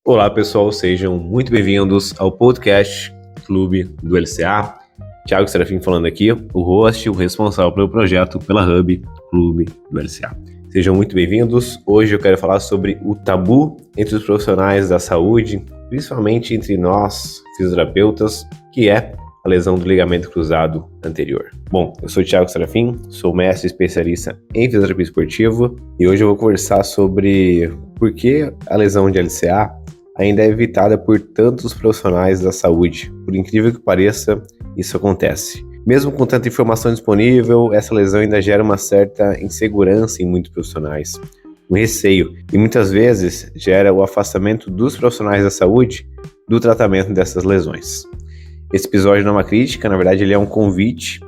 Olá pessoal, sejam muito bem-vindos ao podcast Clube do LCA. Thiago Serafim falando aqui, o host, o responsável pelo projeto pela Hub Clube do LCA. Sejam muito bem-vindos. Hoje eu quero falar sobre o tabu entre os profissionais da saúde, principalmente entre nós, fisioterapeutas, que é a lesão do ligamento cruzado anterior. Bom, eu sou o Thiago Serafim, sou mestre especialista em fisioterapia esportiva e hoje eu vou conversar sobre por que a lesão de LCA ainda é evitada por tantos profissionais da saúde. Por incrível que pareça, isso acontece. Mesmo com tanta informação disponível, essa lesão ainda gera uma certa insegurança em muitos profissionais, um receio, e muitas vezes gera o afastamento dos profissionais da saúde do tratamento dessas lesões. Esse episódio não é uma crítica, na verdade ele é um convite.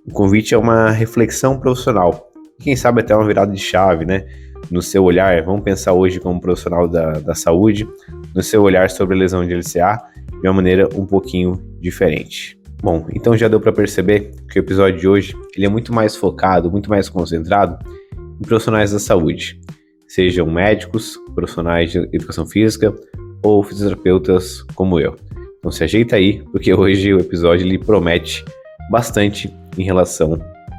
O convite é uma reflexão profissional, quem sabe até uma virada de chave, né? No seu olhar, vamos pensar hoje como profissional da saúde, no seu olhar sobre a lesão de LCA de uma maneira um pouquinho diferente. Bom, então já deu para perceber que o episódio de hoje ele é muito mais focado, muito mais concentrado em profissionais da saúde, sejam médicos, profissionais de educação física ou fisioterapeutas como eu. Então se ajeita aí, porque hoje o episódio ele promete bastante em relação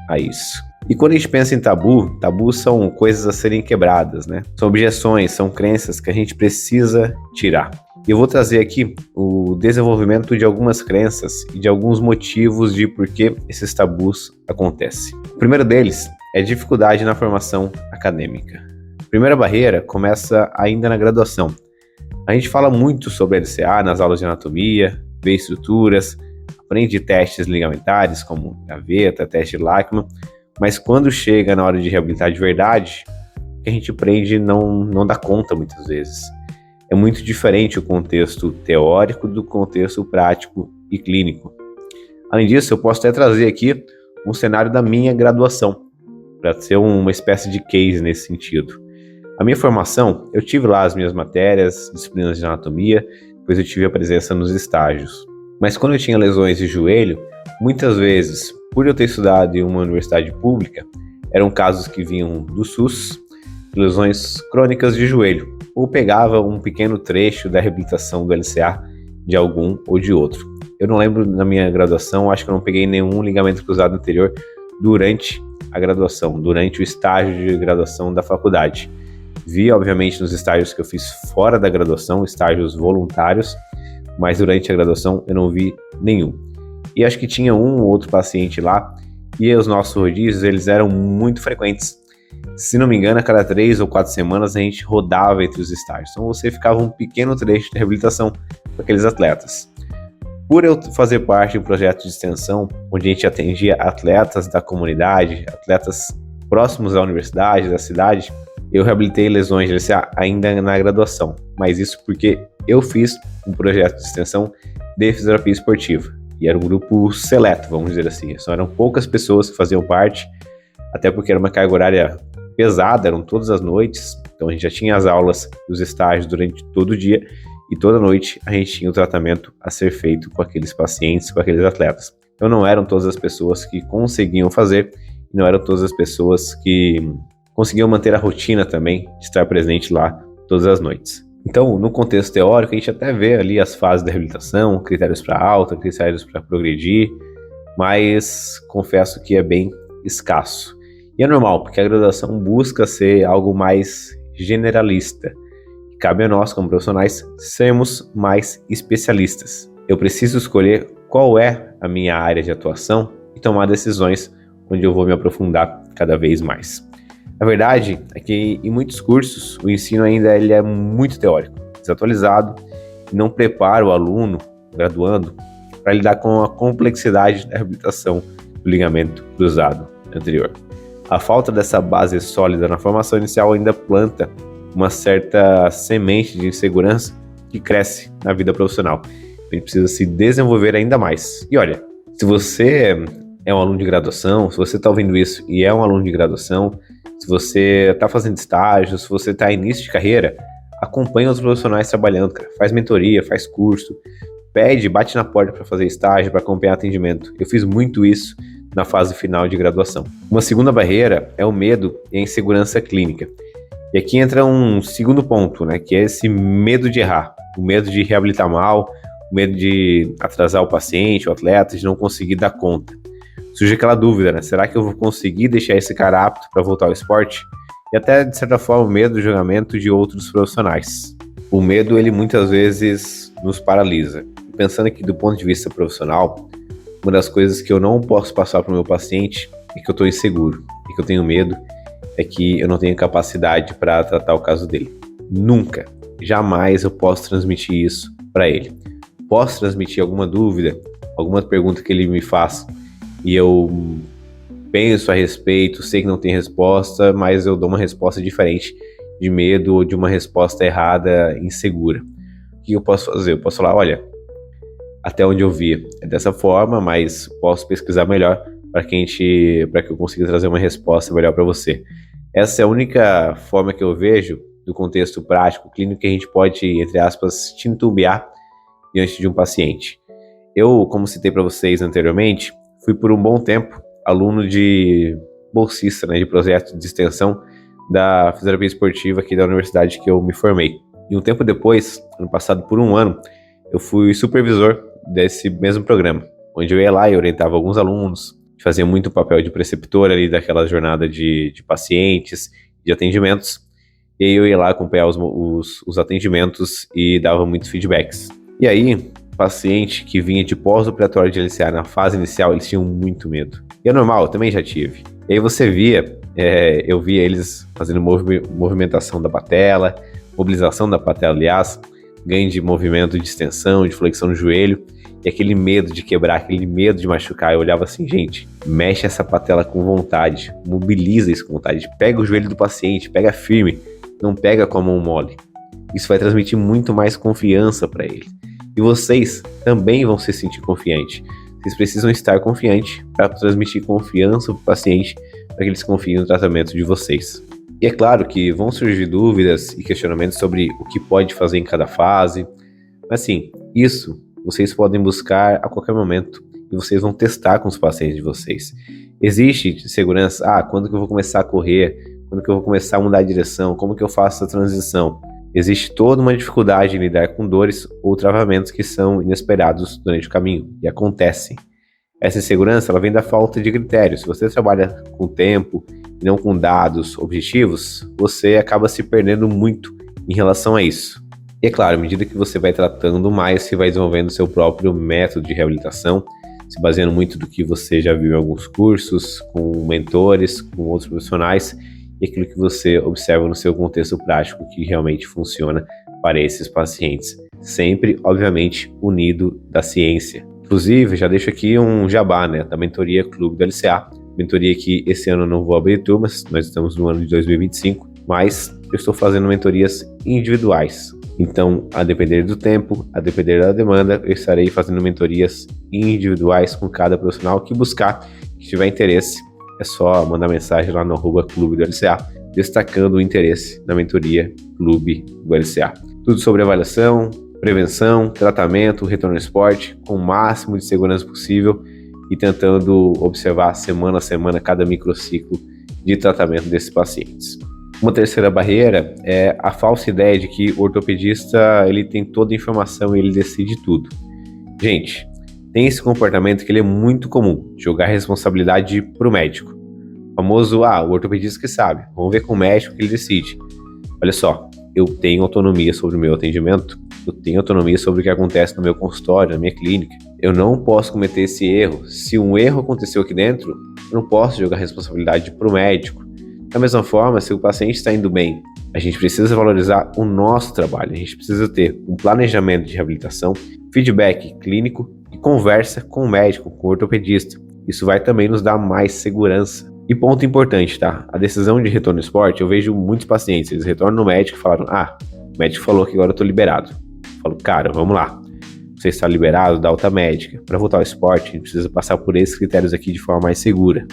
a isso. E quando a gente pensa em tabus são coisas a serem quebradas, né? São objeções, são crenças que a gente precisa tirar. E eu vou trazer aqui o desenvolvimento de algumas crenças e de alguns motivos de por que esses tabus acontecem. O primeiro deles é a dificuldade na formação acadêmica. A primeira barreira começa ainda na graduação. A gente fala muito sobre LCA nas aulas de anatomia, vê estruturas, aprende testes ligamentares como gaveta, teste de Lachman, mas quando chega na hora de reabilitar de verdade, o que a gente aprende não dá conta muitas vezes. É muito diferente o contexto teórico do contexto prático e clínico. Além disso, eu posso até trazer aqui um cenário da minha graduação, para ser uma espécie de case nesse sentido. A minha formação, eu tive lá as minhas matérias, disciplinas de anatomia, depois eu tive a presença nos estágios. Mas quando eu tinha lesões de joelho, muitas vezes, por eu ter estudado em uma universidade pública, eram casos que vinham do SUS, lesões crônicas de joelho, ou pegava um pequeno trecho da reabilitação do LCA de algum ou de outro. Eu não lembro na minha graduação, acho que eu não peguei nenhum ligamento cruzado anterior durante a graduação, durante o estágio de graduação da faculdade. Vi, obviamente, nos estágios que eu fiz fora da graduação, estágios voluntários, mas durante a graduação eu não vi nenhum. E acho que tinha um ou outro paciente lá, e os nossos rodízios, eles eram muito frequentes. Se não me engano, a cada 3 ou 4 semanas a gente rodava entre os estágios. Então você ficava um pequeno trecho de reabilitação com aqueles atletas. Por eu fazer parte de um projeto de extensão, onde a gente atendia atletas da comunidade, atletas próximos da universidade, da cidade, eu reabilitei lesões de LCA ainda na graduação. Mas isso porque eu fiz um projeto de extensão de fisioterapia esportiva. E era um grupo seleto, vamos dizer assim. Só eram poucas pessoas que faziam parte, até porque era uma carga horária pesada, eram todas as noites. Então a gente já tinha as aulas e os estágios durante todo o dia, e toda noite a gente tinha o tratamento a ser feito com aqueles pacientes, com aqueles atletas. Então não eram todas as pessoas que conseguiam fazer, e não eram todas as pessoas que conseguiam manter a rotina também de estar presente lá todas as noites. Então, no contexto teórico, a gente até vê ali as fases da reabilitação, critérios para alta, critérios para progredir, mas confesso que é bem escasso. E é normal, porque a graduação busca ser algo mais generalista. E cabe a nós, como profissionais, sermos mais especialistas. Eu preciso escolher qual é a minha área de atuação e tomar decisões onde eu vou me aprofundar cada vez mais. A verdade é que em muitos cursos o ensino ainda ele é muito teórico, desatualizado, e não prepara o aluno, graduando, para lidar com a complexidade da reabilitação do ligamento cruzado anterior. A falta dessa base sólida na formação inicial ainda planta uma certa semente de insegurança que cresce na vida profissional. A gente precisa se desenvolver ainda mais. E olha, se você é um aluno de graduação, se você está ouvindo isso e é um aluno de graduação, se você está fazendo estágio, se você está em início de carreira, acompanha os profissionais trabalhando, cara. Faz mentoria, faz curso, bate na porta para fazer estágio, para acompanhar atendimento. Eu fiz muito isso na fase final de graduação. Uma segunda barreira é o medo e a insegurança clínica. E aqui entra um segundo ponto, né, que é esse medo de errar. o medo de reabilitar mal, o medo de atrasar o paciente, o atleta, de não conseguir dar conta. Surge aquela dúvida, né? Será que eu vou conseguir deixar esse cara apto para voltar ao esporte? E até, de certa forma, o medo do julgamento de outros profissionais. O medo, ele muitas vezes nos paralisa. Pensando aqui do ponto de vista profissional, uma das coisas que eu não posso passar para o meu paciente é que eu estou inseguro, e que eu tenho medo, é que eu não tenho capacidade para tratar o caso dele. Nunca, jamais eu posso transmitir isso para ele. Posso transmitir alguma dúvida, alguma pergunta que ele me faz, e eu penso a respeito, sei que não tem resposta, mas eu dou uma resposta diferente de medo ou de uma resposta errada, insegura. O que eu posso fazer? Eu posso falar, olha, até onde eu vi é dessa forma, mas posso pesquisar melhor para que eu consiga trazer uma resposta melhor para você. Essa é a única forma que eu vejo do contexto prático, clínico, que a gente pode, entre aspas, titubear diante de um paciente. Eu, como citei para vocês anteriormente, fui por um bom tempo aluno de bolsista, né, de projeto de extensão da fisioterapia esportiva aqui da universidade que eu me formei. E um tempo depois, ano passado, por um ano, eu fui supervisor desse mesmo programa, onde eu ia lá e orientava alguns alunos, fazia muito papel de preceptor ali daquela jornada de pacientes, de atendimentos, e aí eu ia lá acompanhar os atendimentos e dava muitos feedbacks. E aí, paciente que vinha de pós-operatório de LCA na fase inicial, eles tinham muito medo. E é normal, eu também já tive. E aí você via, eu via eles fazendo movimentação da patela, mobilização da patela, aliás, ganho de movimento de extensão, de flexão no joelho, e aquele medo de quebrar, aquele medo de machucar. Eu olhava assim, gente, mexe essa patela com vontade, mobiliza isso com vontade, pega o joelho do paciente, pega firme, não pega com a mão mole. Isso vai transmitir muito mais confiança para ele. E vocês também vão se sentir confiantes. Vocês precisam estar confiantes para transmitir confiança para o paciente, para que eles confiem no tratamento de vocês. E é claro que vão surgir dúvidas e questionamentos sobre o que pode fazer em cada fase. Mas assim, isso vocês podem buscar a qualquer momento e vocês vão testar com os pacientes de vocês. Existe segurança, quando que eu vou começar a correr? Quando que eu vou começar a mudar de direção? Como que eu faço essa transição? Existe toda uma dificuldade em lidar com dores ou travamentos que são inesperados durante o caminho e acontecem. Essa insegurança ela vem da falta de critérios. Se você trabalha com tempo e não com dados objetivos, você acaba se perdendo muito em relação a isso. E é claro, à medida que você vai tratando mais, você vai desenvolvendo seu próprio método de reabilitação, se baseando muito do que você já viu em alguns cursos, com mentores, com outros profissionais, e aquilo que você observa no seu contexto prático que realmente funciona para esses pacientes. Sempre, obviamente, unido da ciência. Inclusive, já deixo aqui um jabá, né, da mentoria Clube do LCA. Mentoria que esse ano eu não vou abrir turmas, nós estamos no ano de 2025, mas eu estou fazendo mentorias individuais. Então, a depender do tempo, a depender da demanda, eu estarei fazendo mentorias individuais com cada profissional que buscar, que tiver interesse. É só mandar mensagem lá no @Clube do LCA, destacando o interesse na mentoria Clube do LCA. Tudo sobre avaliação, prevenção, tratamento, retorno ao esporte, com o máximo de segurança possível e tentando observar semana a semana cada microciclo de tratamento desses pacientes. Uma terceira barreira é a falsa ideia de que o ortopedista ele tem toda a informação e ele decide tudo. Gente, tem esse comportamento que ele é muito comum, jogar a responsabilidade para o médico. O famoso, o ortopedista que sabe, vamos ver com o médico que ele decide. Olha só, eu tenho autonomia sobre o meu atendimento, eu tenho autonomia sobre o que acontece no meu consultório, na minha clínica. Eu não posso cometer esse erro. Se um erro aconteceu aqui dentro, eu não posso jogar a responsabilidade para o médico. Da mesma forma, se o paciente está indo bem, a gente precisa valorizar o nosso trabalho, a gente precisa ter um planejamento de reabilitação, feedback clínico e conversa com o médico, com o ortopedista. Isso vai também nos dar mais segurança. E ponto importante, tá? A decisão de retorno ao esporte, eu vejo muitos pacientes, eles retornam no médico e falaram, o médico falou que agora eu tô liberado. Eu falo, cara, vamos lá. Você está liberado da alta médica. Para voltar ao esporte, a gente precisa passar por esses critérios aqui de forma mais segura.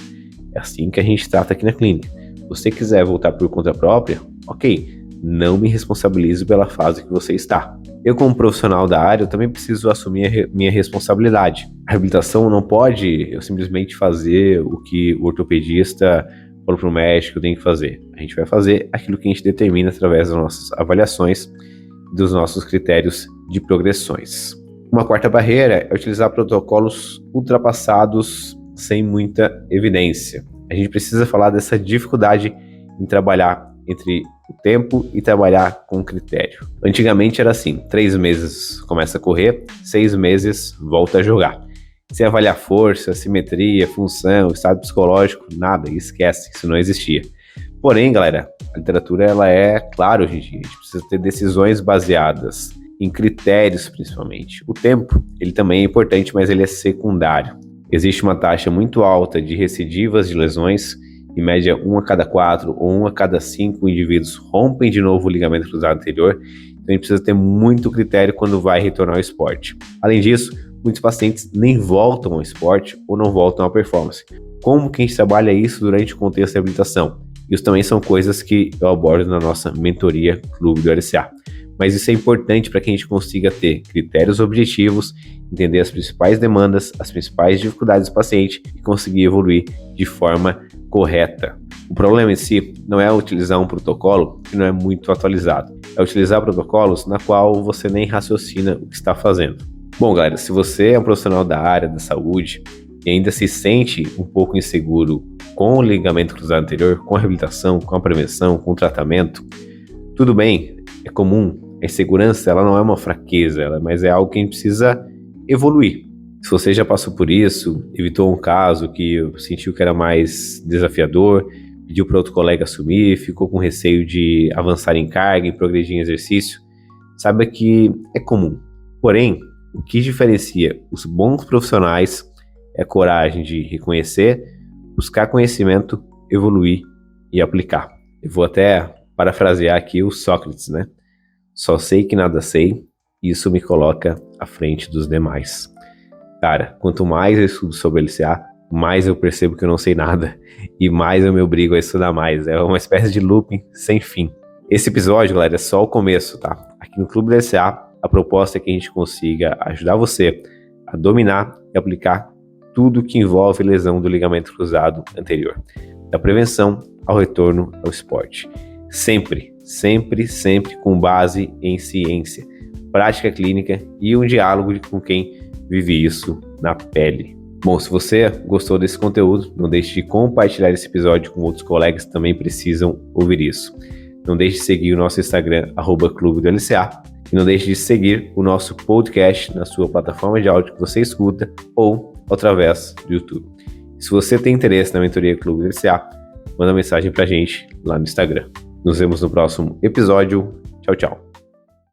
É assim que a gente trata aqui na clínica. Se você quiser voltar por conta própria, ok, não me responsabilize pela fase que você está. Eu, como profissional da área, eu também preciso assumir minha responsabilidade. A reabilitação não pode eu simplesmente fazer o que o ortopedista falou para o médico que eu tenho que fazer. A gente vai fazer aquilo que a gente determina através das nossas avaliações dos nossos critérios de progressões. Uma quarta barreira é utilizar protocolos ultrapassados sem muita evidência. A gente precisa falar dessa dificuldade em trabalhar entre o tempo e trabalhar com critério. Antigamente era assim, 3 meses começa a correr, 6 meses volta a jogar. Sem avaliar força, simetria, função, estado psicológico, nada, esquece, isso não existia. Porém, galera, a literatura ela é clara hoje em dia, a gente precisa ter decisões baseadas em critérios principalmente. O tempo, ele também é importante, mas ele é secundário. Existe uma taxa muito alta de recidivas de lesões, em média 1 a cada 4 ou 1 a cada 5 indivíduos rompem de novo o ligamento cruzado anterior, então a gente precisa ter muito critério quando vai retornar ao esporte. Além disso, muitos pacientes nem voltam ao esporte ou não voltam à performance. Como que a gente trabalha isso durante o contexto de reabilitação? Isso também são coisas que eu abordo na nossa mentoria Clube do LCA. Mas isso é importante para que a gente consiga ter critérios objetivos, entender as principais demandas, as principais dificuldades do paciente e conseguir evoluir de forma correta. O problema em si não é utilizar um protocolo que não é muito atualizado, é utilizar protocolos na qual você nem raciocina o que está fazendo. Bom, galera, se você é um profissional da área da saúde e ainda se sente um pouco inseguro com o ligamento cruzado anterior, com a reabilitação, com a prevenção, com o tratamento, tudo bem, é comum. A insegurança ela não é uma fraqueza, mas é algo que a gente precisa evoluir. Se você já passou por isso, evitou um caso que sentiu que era mais desafiador, pediu para outro colega assumir, ficou com receio de avançar em carga e progredir em exercício, saiba que é comum. Porém, o que diferencia os bons profissionais é a coragem de reconhecer, buscar conhecimento, evoluir e aplicar. Eu vou até parafrasear aqui o Sócrates, né? Só sei que nada sei, e isso me coloca à frente dos demais. Cara, quanto mais eu estudo sobre LCA, mais eu percebo que eu não sei nada e mais eu me obrigo a estudar mais. É uma espécie de looping sem fim. Esse episódio, galera, é só o começo, tá? Aqui no Clube do LCA, a proposta é que a gente consiga ajudar você a dominar e aplicar tudo que envolve lesão do ligamento cruzado anterior, da prevenção ao retorno ao esporte. Sempre com base em ciência, prática clínica e um diálogo com quem vive isso na pele. Bom, se você gostou desse conteúdo, não deixe de compartilhar esse episódio com outros colegas que também precisam ouvir isso. Não deixe de seguir o nosso Instagram, @Clube do LCA, e não deixe de seguir o nosso podcast na sua plataforma de áudio que você escuta ou através do YouTube. Se você tem interesse na mentoria Clube do LCA, manda mensagem pra gente lá no Instagram. Nos vemos no próximo episódio. Tchau, tchau.